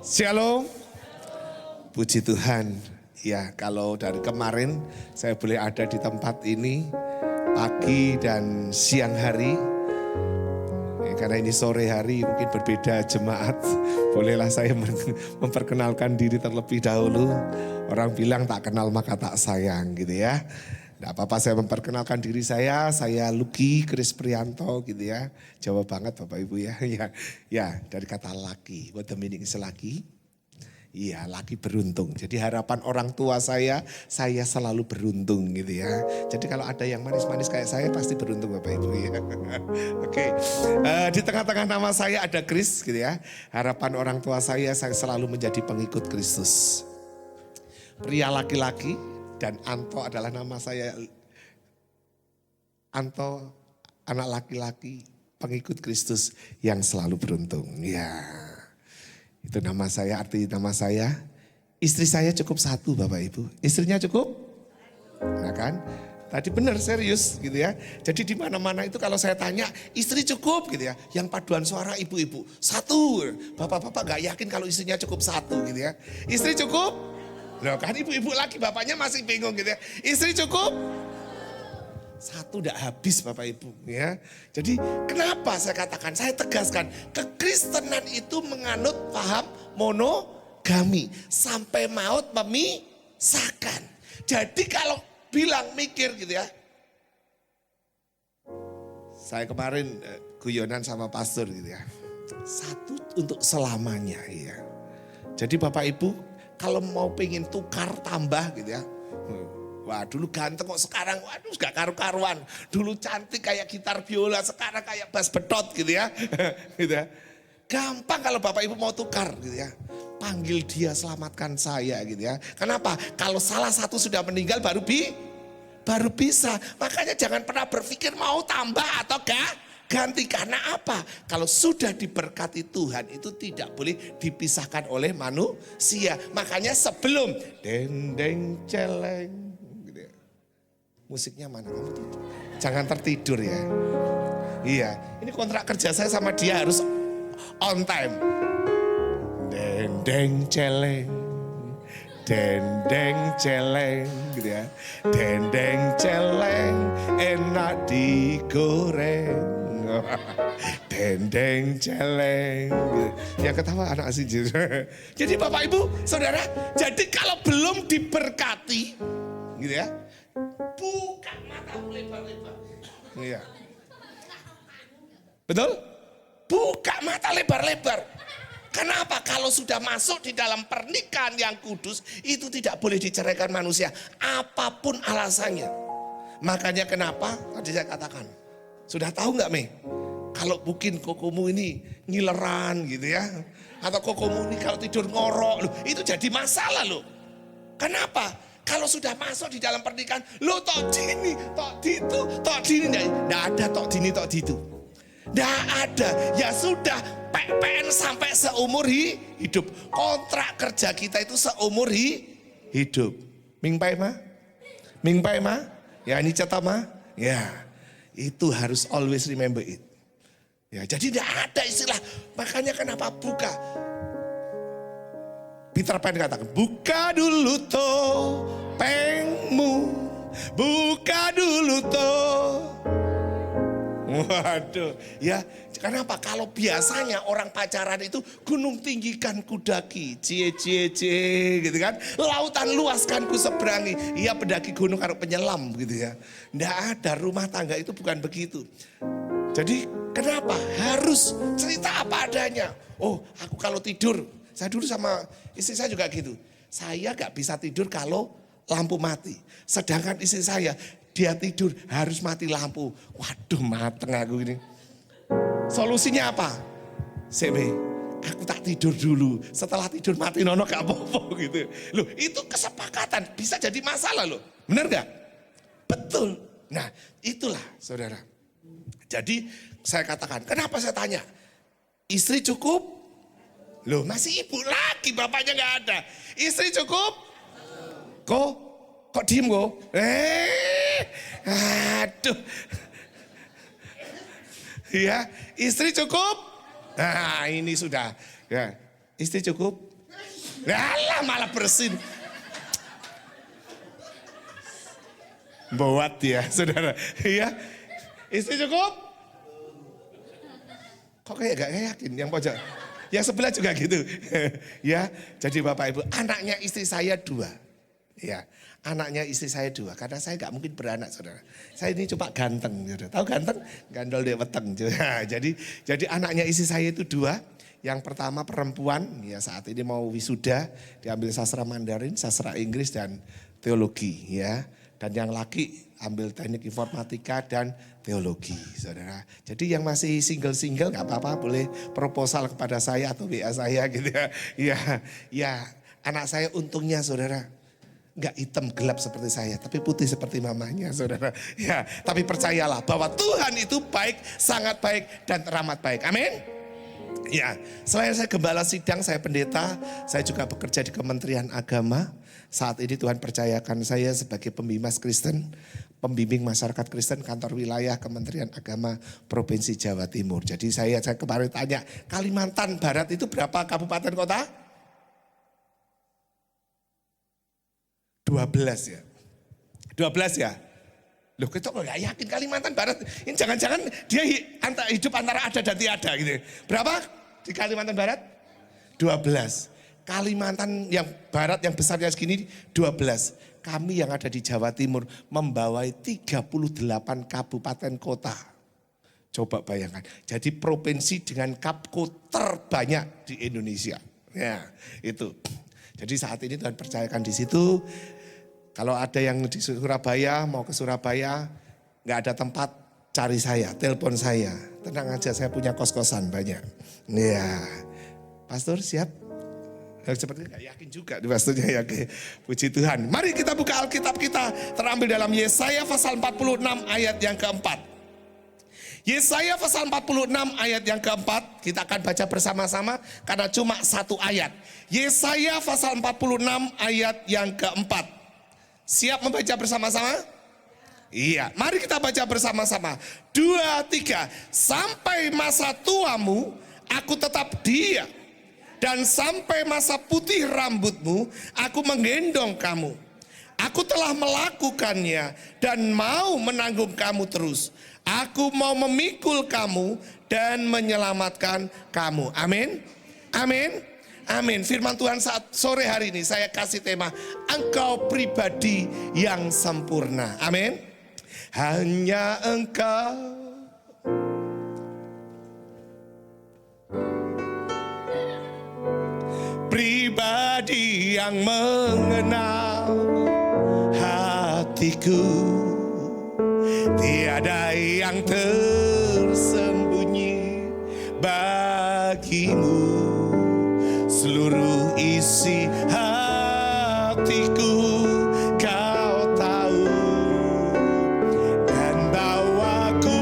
Shalom. Puji Tuhan. Ya, kalau dari kemarin saya boleh ada di tempat ini pagi dan siang hari. Ya, karena ini sore hari mungkin berbeda jemaat. Bolehlah saya memperkenalkan diri terlebih dahulu. Orang bilang tak kenal maka tak sayang gitu ya. Tidak apa-apa saya memperkenalkan diri saya Lucky Chris Prianto gitu ya. Jawa banget Bapak Ibu ya. Ya, dari kata lucky, what the meaning is lucky? Iya, laki beruntung. Jadi harapan orang tua saya selalu beruntung gitu ya. Jadi kalau ada yang manis-manis kayak saya pasti beruntung Bapak Ibu ya. Oke, di tengah-tengah nama saya ada Chris gitu ya. Harapan orang tua saya selalu menjadi pengikut Kristus. Pria laki-laki dan Anto adalah nama saya. Anto, anak laki-laki pengikut Kristus yang selalu beruntung. Ya. Itu nama saya, arti nama saya. Istri saya cukup satu Bapak Ibu. Istrinya cukup? Nah kan? Tadi benar serius gitu ya. Jadi di mana-mana itu kalau saya tanya istri cukup gitu ya. Yang paduan suara ibu-ibu satu. Bapak-bapak gak yakin kalau istrinya cukup satu gitu ya. Istri cukup? Loh kan ibu-ibu lagi bapaknya masih bingung gitu ya. Istri cukup? Satu tidak habis Bapak Ibu ya. Jadi kenapa saya katakan, saya tegaskan. Kekristenan itu menganut paham monogami. Sampai maut memisahkan. Jadi kalau bilang mikir gitu ya. Saya kemarin guyonan sama pastor gitu ya. Satu untuk selamanya ya. Jadi Bapak Ibu kalau mau pengen tukar tambah gitu ya. Wah dulu ganteng kok sekarang, waduh gak karu-karuan. Dulu cantik kayak gitar biola, sekarang kayak bass bedot gitu ya. Gitu ya. Gampang kalau Bapak Ibu mau tukar gitu ya. Panggil dia selamatkan saya gitu ya. Kenapa? Kalau salah satu sudah meninggal baru bisa. Makanya jangan pernah berpikir mau tambah atau ganti. Karena apa? Kalau sudah diberkati Tuhan itu tidak boleh dipisahkan oleh manusia. Makanya sebelum dendeng celeng. Musiknya mana kamu tuh? Jangan tertidur ya. Iya, ini kontrak kerja saya sama dia harus on time. Dendeng celeng, dendeng celeng gitu ya. Dendeng celeng enak digoreng. Dendeng celeng. Yang ketawa anak asing. Jadi Bapak Ibu, Saudara, jadi kalau belum diberkati gitu ya. Buka matamu lebar-lebar. Iya. Betul? Buka mata lebar-lebar. Kenapa? Kalau sudah masuk di dalam pernikahan yang kudus, itu tidak boleh diceraikan manusia. Apapun alasannya. Makanya kenapa? Tadi saya katakan. Sudah tahu nggak Mei? Kalau mungkin kokomu ini ngileran gitu ya. Atau kokomu ini kalau tidur ngorok. Loh, itu jadi masalah loh. Kenapa? Kalau sudah masuk di dalam pernikahan, lo tok dini, tok ditu, tok dini. Nggak ada tok dini, tok ditu. Nggak ada. Ya sudah, PPN sampai seumur hidup. Kontrak kerja kita itu seumur hidup. Mingpai ma? Mingpai ma? Ya ini cetak ma? Ya, itu harus always remember it. Ya, jadi nggak ada istilah. Makanya kenapa buka? Peter Pan katakan, buka dulu topengmu, buka dulu Waduh, ya kenapa? Kalau biasanya orang pacaran itu gunung tinggikan ku daki, cie gitu kan. Lautan luaskan ku seberangi, iya pendaki gunung karo penyelam gitu ya. Nggak ada, rumah tangga itu bukan begitu. Jadi kenapa? Harus cerita apa adanya. Oh aku kalau tidur, saya dulu sama istri saya juga gitu. Saya gak bisa tidur kalau lampu mati. Sedangkan istri saya, dia tidur harus mati lampu. Waduh mateng aku ini. Solusinya apa? Sebe, aku tak tidur dulu. Setelah tidur mati nono gak apa-apa gitu. Loh itu kesepakatan, bisa jadi masalah loh. Benar gak? Betul. Nah itulah saudara. Jadi saya katakan, kenapa saya tanya? Istri cukup? Loh masih ibu lagi bapaknya gak ada. Istri cukup? Kok diem kok? Aduh. Ya, istri cukup? Nah ini sudah. Ya, Istri cukup? Alah malah bersin. Buat ya saudara. Iya. Istri cukup? Kok kayak gak yakin yang pojok? Yang sebelah juga gitu. Ya, jadi Bapak Ibu, anaknya istri saya 2. Ya, anaknya istri saya 2. Karena saya gak mungkin beranak saudara. Saya ini cuma ganteng. Saudara. Tahu ganteng? Gandol dia weteng. Jadi anaknya istri saya itu 2. Yang pertama perempuan, ya saat ini mau wisuda, diambil sastra Mandarin, sastra Inggris dan teologi ya. Dan yang laki ambil teknik informatika dan teologi, saudara. Jadi yang masih single-single gak apa-apa, boleh proposal kepada saya atau WA saya gitu ya. Ya, anak saya untungnya saudara, gak hitam gelap seperti saya, tapi putih seperti mamanya saudara. Ya, tapi percayalah bahwa Tuhan itu baik, sangat baik dan teramat baik. Amin. Ya, selain saya gembala sidang, saya pendeta, saya juga bekerja di Kementerian Agama. Saat ini Tuhan percayakan saya sebagai pembimbing Kristen, pembimbing masyarakat Kristen kantor wilayah Kementerian Agama Provinsi Jawa Timur. Jadi saya kemarin tanya, Kalimantan Barat itu berapa kabupaten kota? 12 ya. 12 ya. Loh kita kok gak yakin Kalimantan Barat. Ini jangan-jangan dia hidup antara ada dan tiada gitu. Berapa di Kalimantan Barat? 12. Kalimantan yang Barat yang besarnya segini 12. Kami yang ada di Jawa Timur membawai 38 kabupaten kota. Coba bayangkan. Jadi provinsi dengan kapko terbanyak di Indonesia. Ya itu. Jadi saat ini Tuhan percayakan di situ. Kalau ada yang di Surabaya, mau ke Surabaya, nggak ada tempat, cari saya, telepon saya. Tenang aja, saya punya kos-kosan banyak. Ya, Pastor siap? Seperti nggak yakin juga, pastornya ya. Puji Tuhan. Mari kita buka Alkitab kita, terambil dalam Yesaya pasal 46 ayat yang keempat. Yesaya pasal 46 ayat yang keempat, kita akan baca bersama-sama karena cuma 1 ayat. Yesaya pasal 46 ayat yang keempat. Siap membaca bersama-sama? Iya, mari kita baca bersama-sama. 2, 3. Sampai masa tuamu, aku tetap diam. Dan sampai masa putih rambutmu, aku menggendong kamu. Aku telah melakukannya dan mau menanggung kamu terus. Aku mau memikul kamu dan menyelamatkan kamu. Amin. Amin. Amin. Firman Tuhan saat sore hari ini saya kasih tema engkau pribadi yang sempurna. Amin. Hanya engkau pribadi yang mengenal hatiku. Tiada yang tersembunyi bagimu. Seluruh isi hatiku kau tahu. Dan bawaku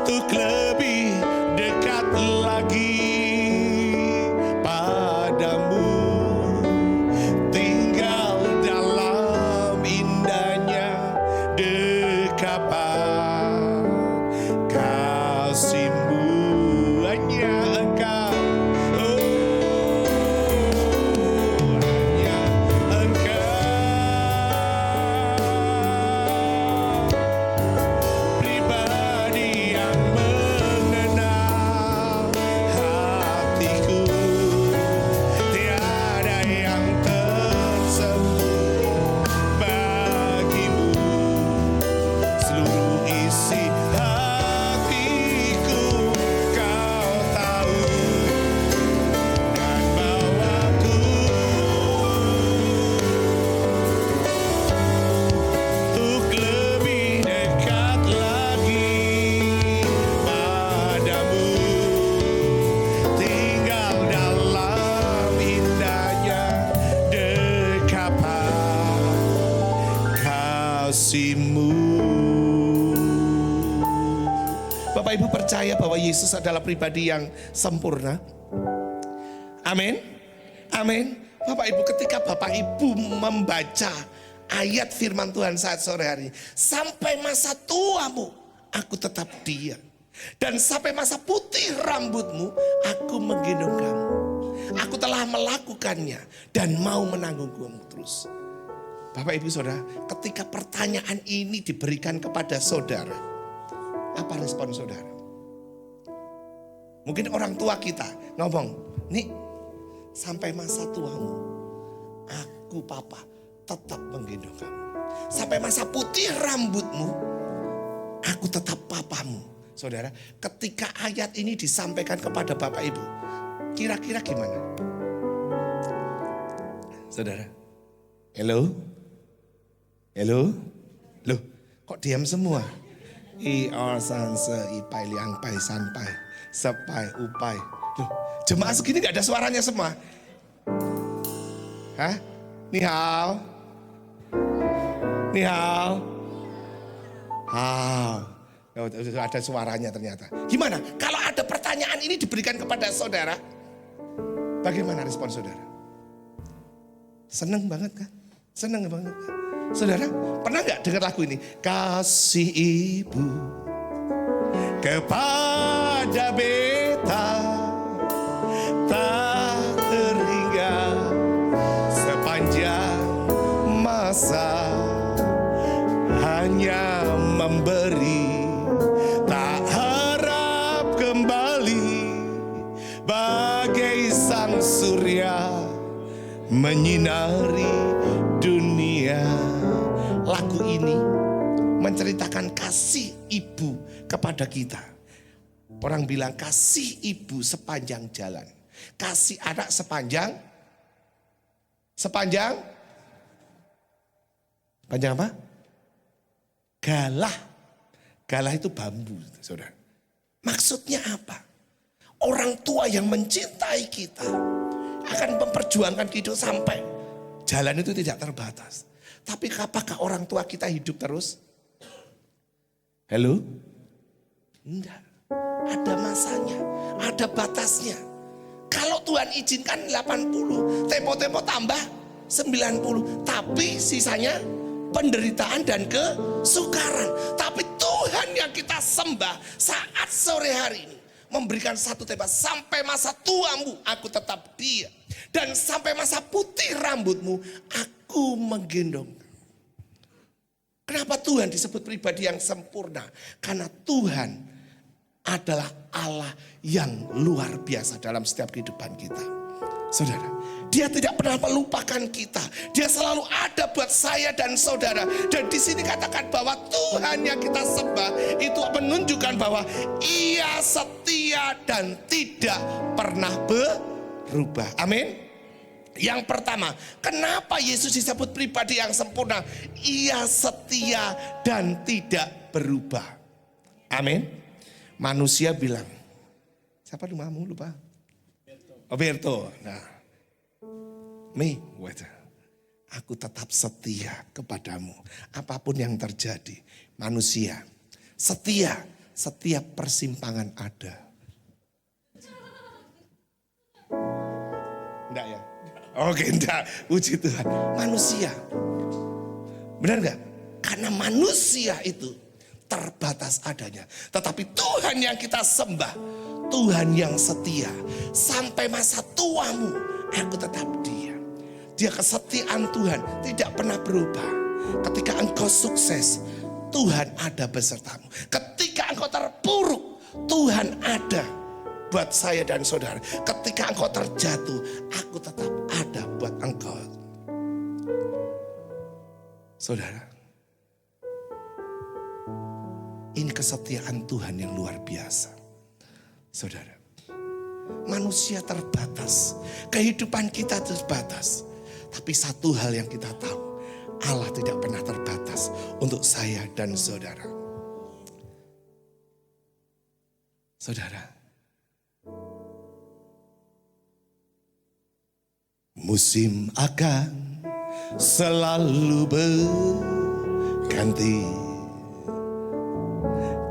untuk lebih dekat lagi padamu. Tinggal dalam indahnya dekapan kasihmu, hanya engkau, hanya engkau pribadi yang mengenal hatiku. Tiada yang tersembunyi bagimu. Seluruh isi hatiku kau tahu. Dan bawaku untuk lebih dekat lagi padamu. Tinggal dalam indahnya dekapan kasihmu. Bapak Ibu percaya bahwa Yesus adalah pribadi yang sempurna? Amin. Amin. Bapak Ibu, ketika Bapak Ibu membaca ayat firman Tuhan saat sore hari, sampai masa tuamu aku tetap diam. Dan sampai masa putih rambutmu, aku menggendong kamu. Aku telah melakukannya dan mau menanggungmu terus. Bapak Ibu Saudara, ketika pertanyaan ini diberikan kepada saudara, apa respon saudara? Mungkin orang tua kita ngomong, nih sampai masa tuamu, aku papa tetap menggendong kamu. Sampai masa putih rambutmu, aku tetap papamu. Saudara, ketika ayat ini disampaikan kepada Bapak Ibu, kira-kira gimana? Saudara, halo? Halo? Loh, kok diam semua? I or san se ipai liang pai san pai sepai upai. Loh, jemaah segini gak ada suaranya semua. Hah? Ni hao. Ni hao. Hao. Ada suaranya ternyata. Gimana? Kalau ada pertanyaan ini diberikan kepada saudara, bagaimana respon saudara? Seneng banget kan? Seneng banget kan? Saudara, pernah gak dengar lagu ini? Kasih ibu kepada beta tak terhingga sepanjang masa, hanya memberi, tak harap kembali, bagai sang surya menyinari dunia. Lagu ini menceritakan kasih ibu kepada kita. Orang bilang kasih ibu sepanjang jalan, kasih anak sepanjang apa? Galah. Galah itu bambu, saudara. Maksudnya apa? Orang tua yang mencintai kita akan memperjuangkan hidup sampai jalan itu tidak terbatas. Tapi apakah orang tua kita hidup terus? Halo? Enggak. Ada masanya, ada batasnya. Kalau Tuhan izinkan 80, tempo-tempo tambah 90. Tapi sisanya penderitaan dan kesukaran. Tapi Tuhan yang kita sembah saat sore hari ini memberikan satu tema, sampai masa tuamu aku tetap dia. Dan sampai masa putih rambutmu aku menggendong. Kenapa Tuhan disebut pribadi yang sempurna? Karena Tuhan adalah Allah yang luar biasa dalam setiap kehidupan kita. Saudara, Dia tidak pernah melupakan kita. Dia selalu ada buat saya dan saudara. Dan di sini katakan bahwa Tuhan yang kita sembah itu menunjukkan bahwa Ia setia dan tidak pernah berubah. Amin. Yang pertama, kenapa Yesus disebut pribadi yang sempurna? Ia setia dan tidak berubah. Amin. Manusia bilang, siapa namamu lupa? Alberto. Nah, aku tetap setia kepadamu. Apapun yang terjadi, manusia setia. Setiap persimpangan ada. Enggak ya? Oke, enggak. Puji Tuhan. Manusia. Benar enggak? Karena manusia itu terbatas adanya. Tetapi Tuhan yang kita sembah, Tuhan yang setia. Sampai masa tuamu, aku tetap dia. Dia kesetiaan Tuhan tidak pernah berubah. Ketika engkau sukses, Tuhan ada besertamu. Ketika engkau terpuruk, Tuhan ada buat saya dan saudara. Ketika engkau terjatuh, aku tetap ada buat engkau. Saudara, ini kesetiaan Tuhan yang luar biasa. Saudara, manusia terbatas, kehidupan kita terbatas. Tapi satu hal yang kita tahu, Allah tidak pernah terbatas untuk saya dan saudara. Saudara, musim akan selalu berganti,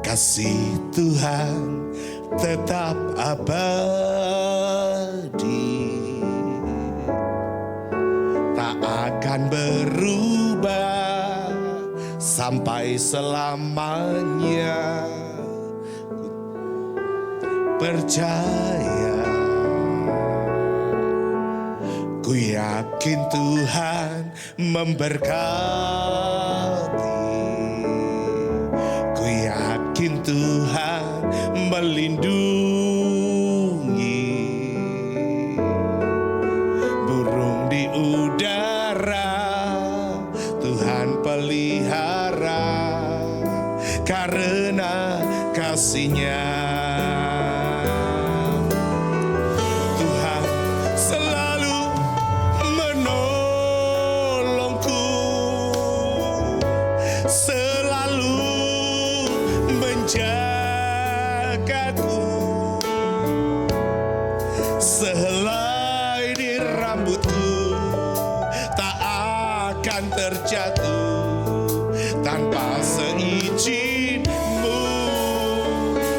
kasih Tuhan tetap abadi, tak akan berubah sampai selamanya. percaya. Ku yakin Tuhan memberkati. Ku yakin Tuhan melindungi. Burung di udara Tuhan pelihara karena kasih-Nya. Tuhan selalu menolongku, selalu menjagaku. Sehelai di rambutku tak akan terjatuh tanpa seizin-Mu.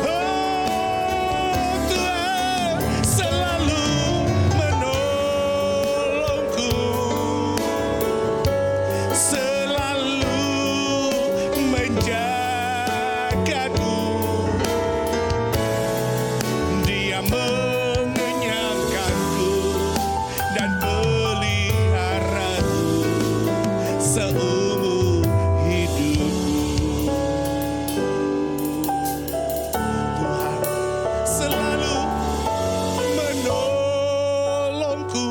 Oh, Tuhan selalu menolongku, selalu menjagaku. Dia mengenyangkanku dan peliharaku seumur hidupku. Tuhan selalu menolongku.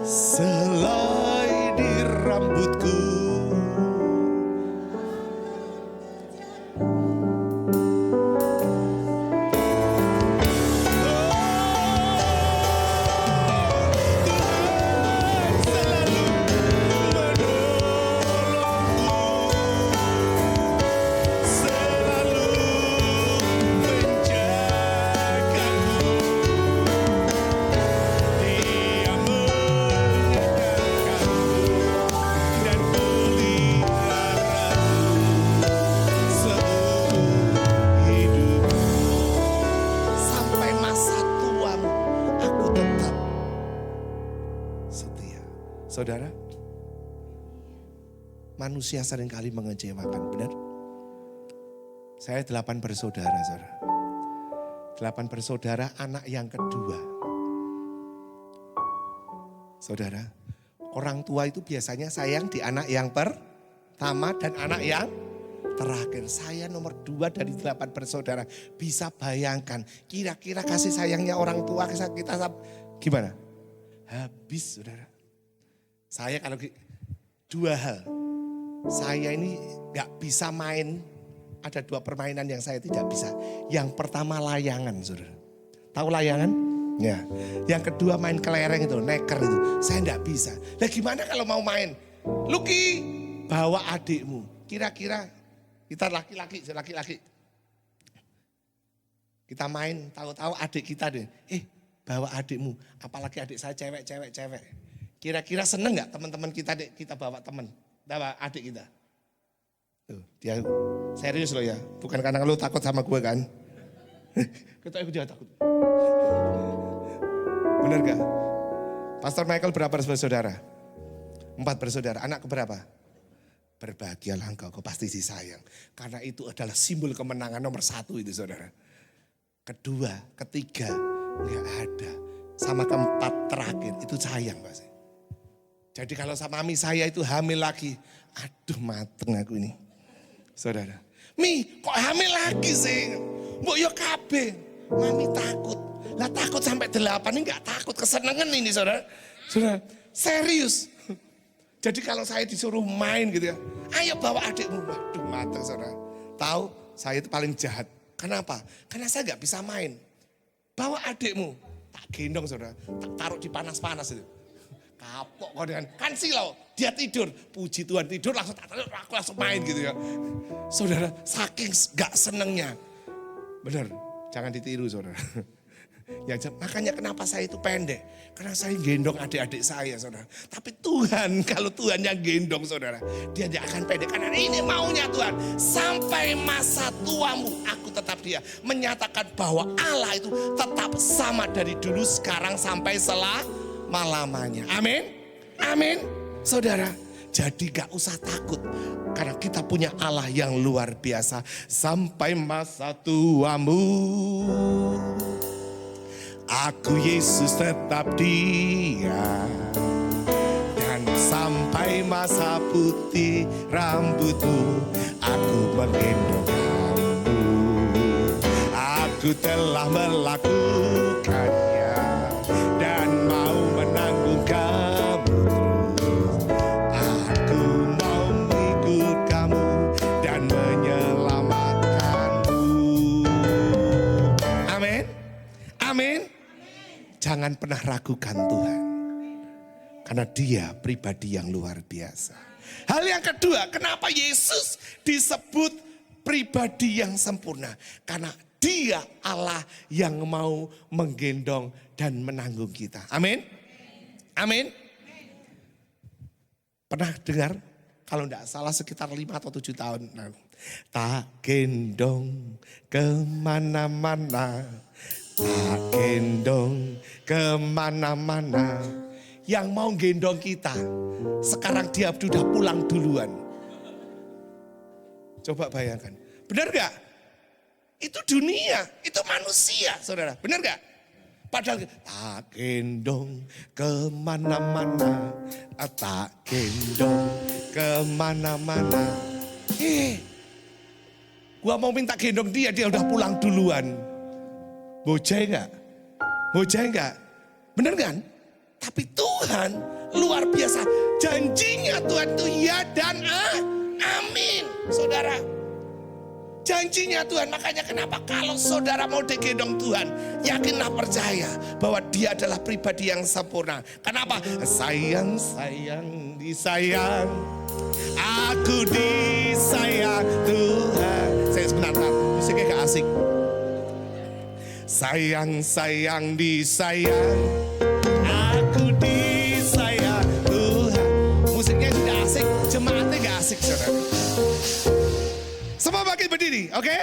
Selai di rambutku Saudara, manusia seringkali mengecewakan, benar? Saya 8 bersaudara, saudara. 8 bersaudara, anak yang kedua. Saudara, orang tua itu biasanya sayang di anak yang pertama dan anak yang terakhir. Saya nomor 2 dari 8 bersaudara. Bisa bayangkan, kira-kira kasih sayangnya orang tua kita gimana? Habis, saudara. Saya kalau 2 hal, saya ini gak bisa main, ada 2 permainan yang saya tidak bisa. Yang pertama layangan, saudara. Tahu layangan? Ya. Yang kedua main kelereng itu, neker itu. Saya gak bisa. Nah gimana kalau mau main? Luki, bawa adikmu. Kira-kira kita laki-laki. Kita main, tahu-tahu adik kita deh. Bawa adikmu, apalagi adik saya cewek. Kira-kira seneng gak teman-teman kita bawa teman, bawa adik kita? Tuh, dia serius loh ya, bukan karena lu takut sama gue kan? Kita dia takut. Bener gak? Pastor Michael berapa bersaudara? 4 bersaudara, anak keberapa? Berbahagialah engkau pasti disayang. Karena itu adalah simbol kemenangan nomor 1 itu saudara. Kedua, ketiga, gak ada. Sama keempat terakhir, itu sayang pasti. Jadi kalau sama mami saya itu hamil lagi, aduh mateng aku ini. Saudara, Mi kok hamil lagi sih? Mbok yo kabeh, mami takut. Lah takut sampai 8 ini gak takut, kesenangan ini saudara. Saudara, serius. Jadi kalau saya disuruh main gitu ya, ayo bawa adikmu. Waduh mateng saudara. Tahu saya itu paling jahat. Kenapa? Karena saya gak bisa main. Bawa adikmu, tak gendong saudara, tak taruh di panas-panas itu. Kapok kau dengan kan silau, dia tidur, puji Tuhan tidur langsung aku langsung main gitu ya. Saudara, saking gak senengnya. Benar, jangan ditiru saudara. Ya, makanya kenapa saya itu pendek. Karena saya gendong adik-adik saya saudara. Tapi Tuhan, kalau Tuhan yang gendong saudara, dia tidak akan pendek. Karena ini maunya Tuhan. Sampai masa tuamu, aku tetap dia. Menyatakan bahwa Allah itu tetap sama dari dulu, sekarang sampai selama-lamanya. Amin. Amin. Saudara, jadi gak usah takut. Karena kita punya Allah yang luar biasa. Sampai masa tuamu, aku Yesus tetap dia. Dan sampai masa putih rambutmu, aku menggendong kamu. Aku telah melakukannya dan mau menanggung kamu terus. Aku mau mengikut kamu dan menyelamatkanmu. Amin. Amin. Jangan pernah ragukan Tuhan. Karena dia pribadi yang luar biasa. Hal yang kedua, kenapa Yesus disebut pribadi yang sempurna? Karena dia Allah yang mau menggendong dan menanggung kita. Amin. Amin. Pernah dengar? Kalau tidak salah sekitar 5 atau 7 tahun. Tak gendong kemana-mana. Tak gendong kemana-mana. Yang mau gendong kita, sekarang dia sudah pulang duluan. Coba bayangkan, benar gak? Itu dunia, itu manusia, saudara. Benar gak? Padahal tak gendong kemana-mana, tak gendong kemana-mana. Gua mau minta gendong dia udah pulang duluan. Bojai gak? Bojai gak? Bener kan? Tapi Tuhan luar biasa. Janjinya Tuhan itu ya dan amin. Saudara. Janjinya Tuhan. Makanya kenapa kalau saudara mau digendong Tuhan. Yakinlah percaya bahwa dia adalah pribadi yang sempurna. Kenapa? Sayang, sayang, disayang. Aku disayang Tuhan. Saya sebentar, musiknya gak asik. Sayang, sayang, disayang. Aku disayang Tuhan. Musiknya tidak asik, jemaatnya gak asik, saudara. Semua bangkit berdiri, oke?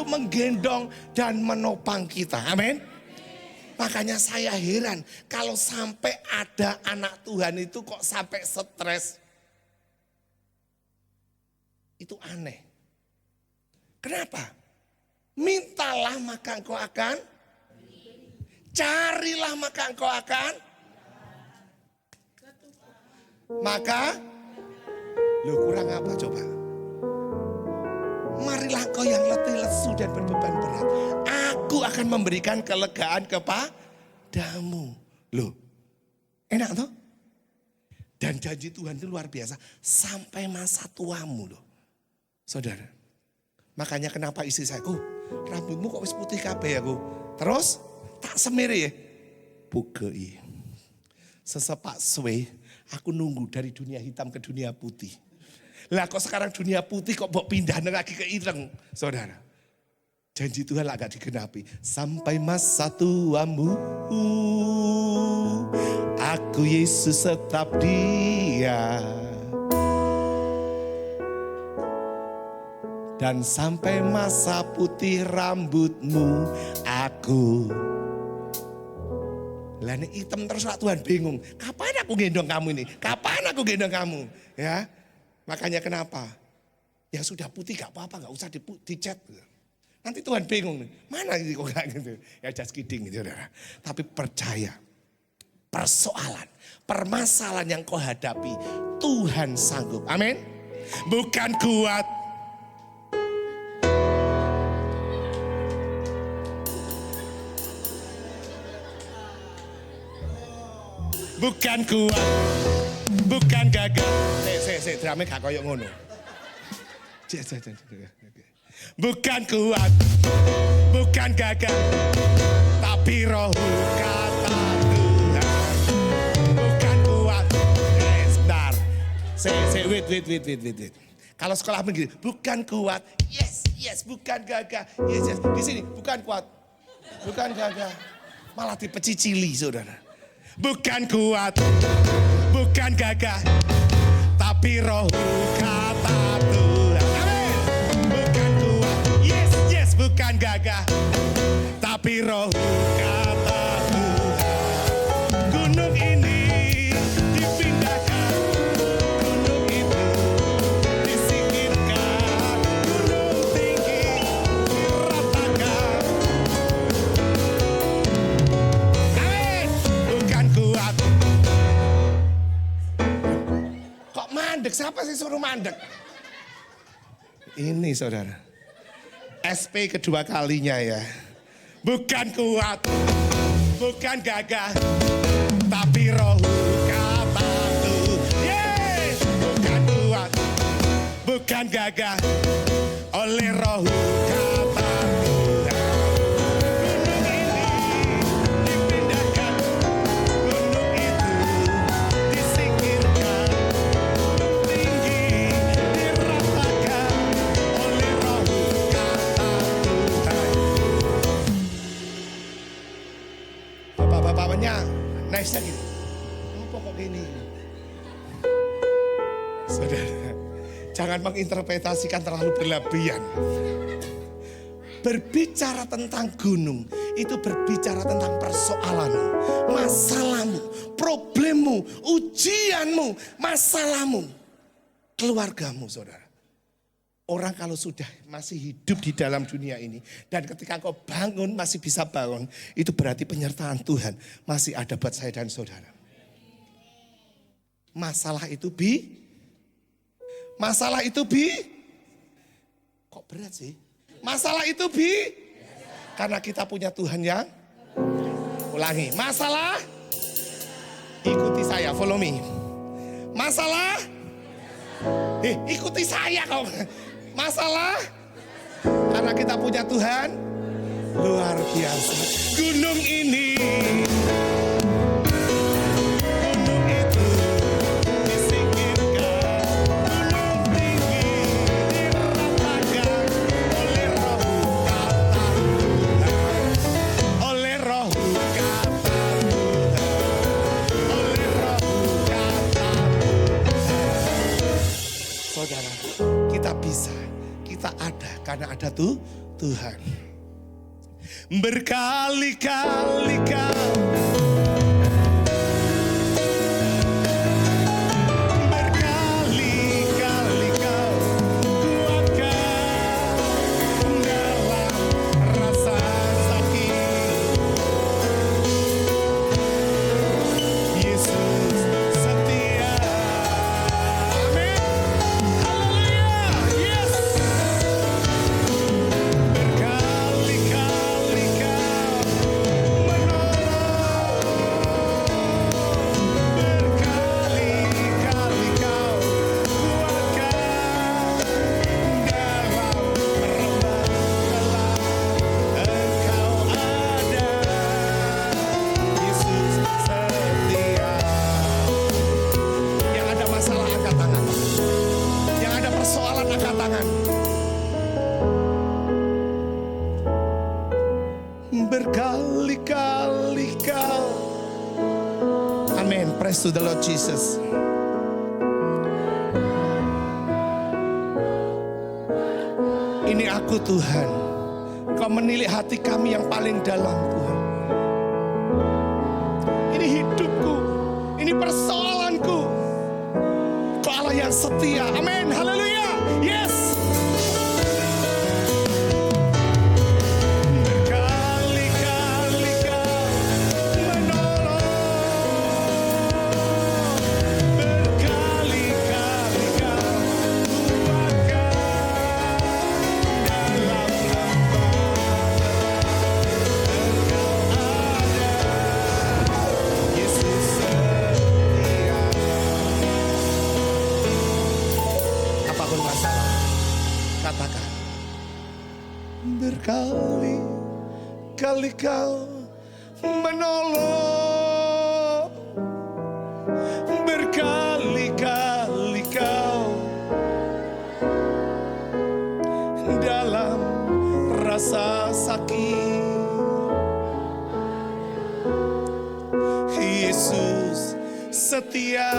Menggendong dan menopang kita. Amin. Makanya saya heran kalau sampai ada anak Tuhan itu kok sampai stres. Itu aneh. Kenapa? Mintalah maka engkau akan, carilah maka engkau akan, maka lu kurang apa coba? Marilah kau yang letih lesu dan berbeban berat. Aku akan memberikan kelegaan kepadamu. Loh, enak toh? Dan janji Tuhan itu luar biasa. Sampai masa tuamu loh. Saudara. Makanya kenapa istri saya, Rambutmu kok wis putih kabeh aku. Terus tak semiri ya. Bugei. Sesepak suwe aku nunggu dari dunia hitam ke dunia putih. Lah kok sekarang dunia putih kok mbok pindah lagi ke ireng, saudara. Janji Tuhan agak digenapi. Sampai masa tuamu, aku Yesus tetap dia. Dan sampai masa putih rambutmu, aku. Lah ini hitam terus lah Tuhan bingung. Kapan aku gendong kamu ini? Kapan aku gendong kamu? Ya, makanya kenapa? Ya sudah putih gak apa-apa, gak usah dicat. Nanti Tuhan bingung nih, mana ini kok gak gitu. Ya just kidding gitu saudara. Tapi percaya, persoalan, permasalahan yang kau hadapi, Tuhan sanggup. Amin. Bukan kuat. Bukan kuat, bukan gagah. Saya drama gak koyok ngono. Bukan kuat, bukan gagah, tapi roh kata Tuhan. Bukan kuat. Sebentar. Wait. Kalau sekolah begini, bukan kuat, yes, bukan gagah, yes. Di sini, bukan kuat, bukan gagah. Malah dipecicili saudara. Bukan kuat, bukan gagah, tapi roh kata Tuhan. Amin. Bukan kuat, yes, bukan gagah, tapi roh kata Tuhan. Gunung ini dipindahkan, gunung itu disingkirkan, gunung tinggi diratakan. Kok mandek? Siapa sih suruh mandek? Ini saudara. SP kedua kalinya ya. Bukan kuat, bukan gagah, tapi roh kata Tuhan. Bukan kuat, bukan gagah, oleh roh kata Tuhan. Gunung ini dipindahkan, gunung itu disingkirkan, gunung tinggi diratakan oleh roh kata Tuhan. Bapak-bapaknya nice lagi. Apa kok gini? Saudara, jangan menginterpretasikan terlalu berlebihan. Berbicara tentang gunung, itu berbicara tentang persoalanmu, masalahmu, problemmu, ujianmu, masalahmu, keluargamu saudara. Orang kalau sudah masih hidup di dalam dunia ini, dan ketika kau bangun masih bisa bangun, itu berarti penyertaan Tuhan masih ada buat saya dan saudara. Masalah itu kok berat sih? Masalah itu karena kita punya Tuhan yang ulangi. Masalah ikuti saya, follow me. Masalah ikuti saya kau. Masalah karena kita punya Tuhan luar biasa. Gunung ini, gunung itu disingkirkan, gunung tinggi diratakan oleh roh kata Tuhan, oleh roh kata Tuhan, oleh roh kata Tuhan. Saudara, kita bisa, kita ada karena ada Tuhan. Berkali-kali kau kuatkan dalam rasa sakit. Yesus setia. Amin. Haleluya. Yes. Berkali-kali kau menolong. berkali-kali kau. Amin. Praise to the Lord Jesus. Ini aku Tuhan. Kau menilik hati kami yang paling dalam Tuhan. Ini hidupku. Ini persoalanku. Kau Allah yang setia. Amin. Haleluya. Yes. Katakan, berkali-kali kau menolong, berkali-kali kau dalam rasa sakit. Yesus setia.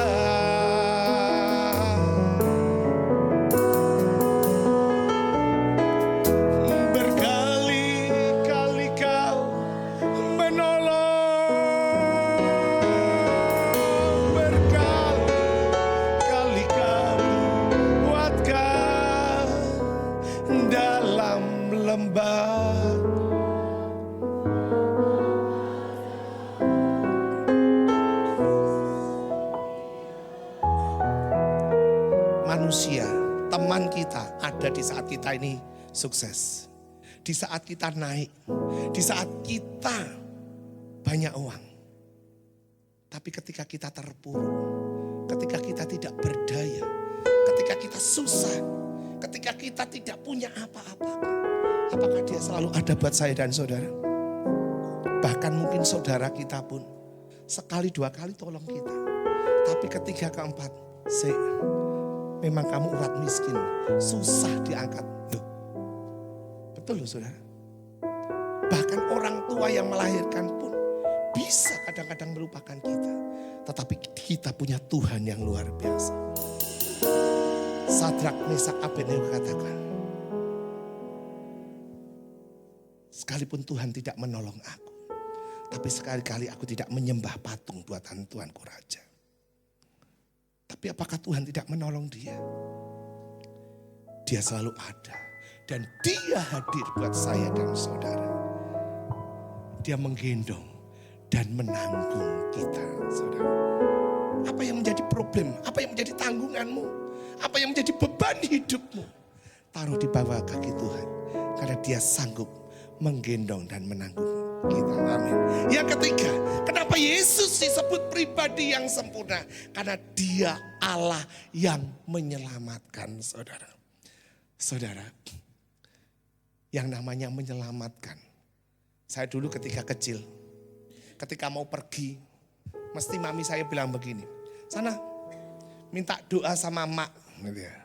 Manusia, teman kita ada di saat kita ini sukses. Di saat kita naik. Di saat kita banyak uang. Tapi ketika kita terpuruk. Ketika kita tidak berdaya. Ketika kita susah. Ketika kita tidak punya apa-apa. Apakah dia selalu ada buat saya dan saudara? Bahkan mungkin saudara kita pun sekali dua kali tolong kita. Tapi ketiga keempat, memang kamu urat miskin, susah diangkat. Loh, betul loh saudara. Bahkan orang tua yang melahirkan pun bisa kadang-kadang melupakan kita. Tetapi kita punya Tuhan yang luar biasa. Sadrak, Mesak, Abednego katakan, sekalipun Tuhan tidak menolong aku, tapi sekali-kali aku tidak menyembah patung buatan Tuanku Raja. Tapi apakah Tuhan tidak menolong dia? Dia selalu ada. Dan dia hadir buat saya dan saudara. Dia menggendong dan menanggung kita, saudara. Apa yang menjadi problem? Apa yang menjadi tanggunganmu? Apa yang menjadi beban hidupmu? Taruh di bawah kaki Tuhan. Karena dia sanggup menggendong dan menanggung kita. Amin. Yang ketiga, kenapa Yesus disebut pribadi yang sempurna? Karena dia Allah yang menyelamatkan, saudara. Saudara, yang namanya menyelamatkan. Saya dulu ketika kecil, ketika mau pergi, mesti mami saya bilang begini, sana minta doa sama mak. Gitu ya.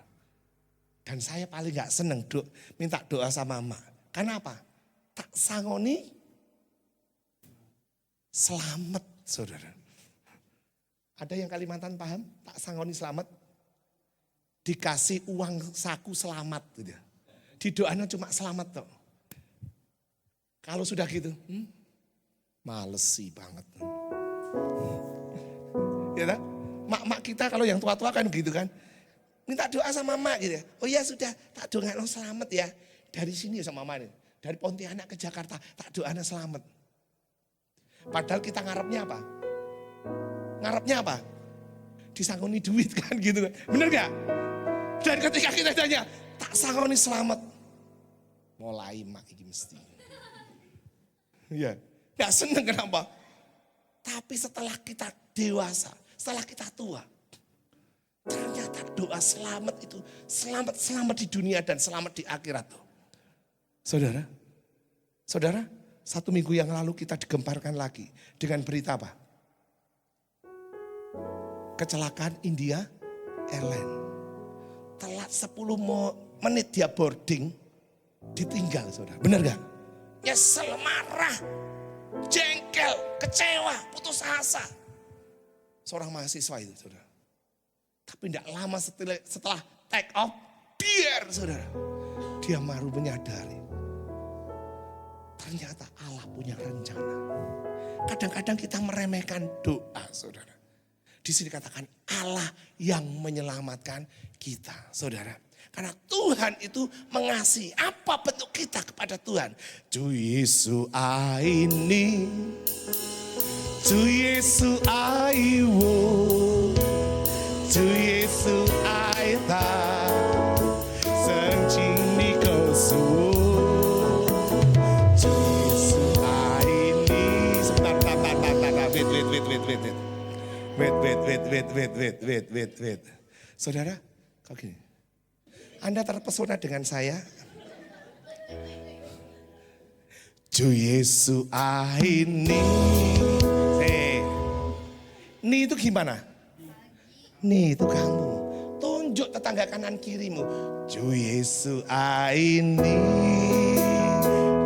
Dan saya paling gak seneng minta doa sama mak. Karena apa? Tak sangoni selamat, saudara. Ada yang Kalimantan paham? Tak sangoni selamat. Dikasih uang saku selamat. Gitu. Didoanya cuma selamat toh. Kalau sudah gitu, males sih banget. Ya kan? Mak-mak kita kalau yang tua-tua kan gitu kan. Minta doa sama mak gitu ya. Oh ya sudah, tak doain selamat ya. Dari sini sama mama nih. Dari Pontianak ke Jakarta, tak doain selamat. Padahal kita ngarepnya apa? Ngarepnya apa? Disangoni duit kan gitu kan. Bener gak? Dan ketika kita tanya, tak sangoni selamat. Mulai mak ini mesti. Ya, gak seneng kenapa? Tapi setelah kita dewasa, setelah kita tua, ternyata doa selamat itu selamat di dunia dan selamat di akhirat. Saudara, saudara, 1 minggu yang lalu kita digemparkan lagi dengan berita apa? Kecelakaan India Airlines. Telat 10 menit dia boarding, ditinggal saudara. Benar gak? nyesel, marah, jengkel, kecewa, putus asa. Seorang mahasiswa itu, saudara. Tapi tidak lama setelah take off, saudara. Dia baru menyadari. Ternyata Allah punya rencana. Kadang-kadang kita meremehkan doa, saudara. Di sini katakan Allah yang menyelamatkan kita, saudara. Karena Tuhan itu mengasihi. Apa bentuk kita kepada Tuhan? Ju Yesu aini, Ju Yesu aiwo, Ju Yesu aita, sencini kosu. Ju Yesu aini. Sebentar, wait. Saudara, kau gini. Anda terpesona dengan saya? Ju Yesu aini. Ni itu gimana? Ni itu kamu. Tunjuk tetangga kanan kirimu. Ju Yesu aini.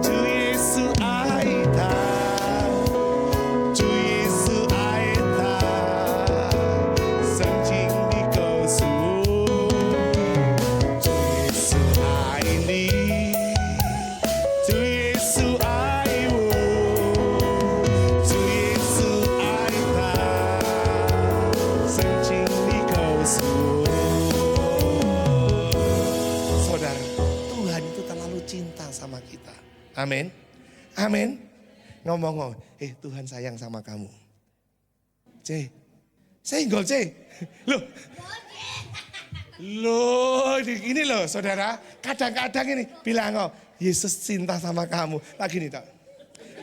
Ju Yesu aita. Ju Yesu aita. Sencing di kosu. Ju Yesu aini. Ju Yesu aiwo. Ju Yesu aita. Sencing di kosu. Saudara, Tuhan itu terlalu cinta sama kita. Amin. Amin. Ngomong, Tuhan sayang sama kamu. C, senggol C. Loh, ini loh saudara. Kadang-kadang ini bilang, Yesus cinta sama kamu. Lagi nih, tak.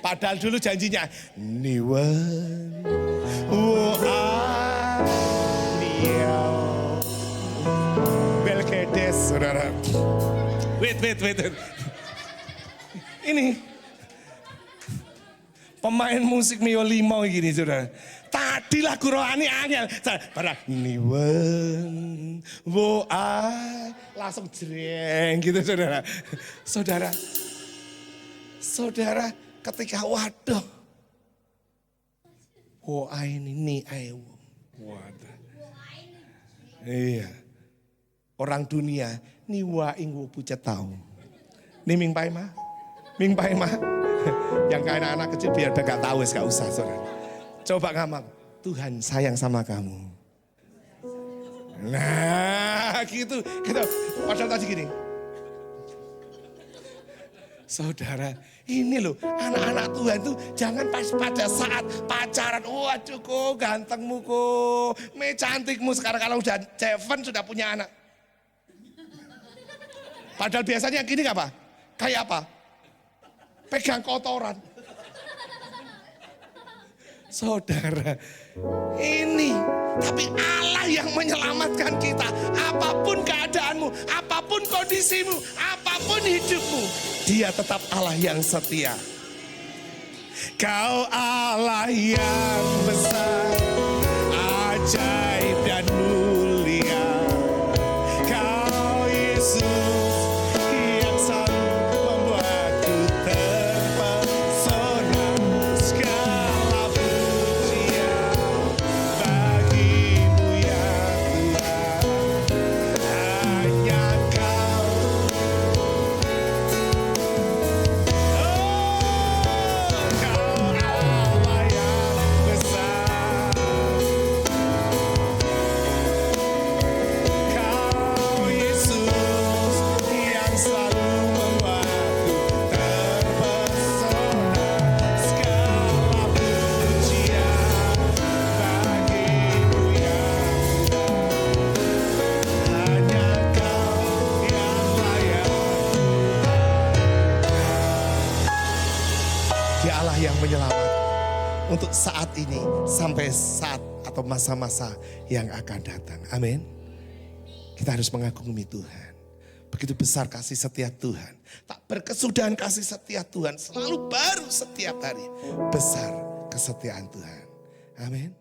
Padahal dulu janjinya. Niwen, Belkedes, saudara. Wait. Ini pemain musik Mio Limo gini, saudara. Tadi lagu rohani angel. Pada niwen, langsung jreng gitu, saudara. Saudara, ketika waduh. Ini aewo. Waduh. Iya. Orang dunia, ni wa ingwo pucat tahu. Ni ming pai mah. Yang kayak anak-anak kecil biar gak tahu, gak usah, saudara. Coba ngomong, Tuhan sayang sama kamu. Nah, gitu. Padahal tadi gini. Saudara, ini loh anak-anak Tuhan tuh jangan pas pada saat pacaran. Waduh kok gantengmu kok, cantikmu sekarang kalau udah seven sudah punya anak. Padahal biasanya gini gak apa? Kayak apa? Pegang kotoran. Saudara, ini tapi Allah yang menyelamatkan kita. Apapun keadaanmu, apapun kondisimu, apapun hidupmu, Dia tetap Allah yang setia. Kau Allah yang besar, ajaib dan mulia. Kau Yesus yang selalu membuatku terpesona. Segala pujian bagimu ya Tuhan. Hanya Kau. Kau Allah yang besar. Kau Yesus yang selalu membuatku terpesona. Segala pujian bagimu ya Tuhan. Hanya Kau yang layak. Dia Allah yang menyelamatkan untuk saat ini sampai saat atau masa-masa yang akan datang. Amin. Kita harus mengagumi Tuhan. Begitu besar kasih setia Tuhan. Tak berkesudahan kasih setia Tuhan. Selalu baru setiap hari. Besar kesetiaan Tuhan. Amin.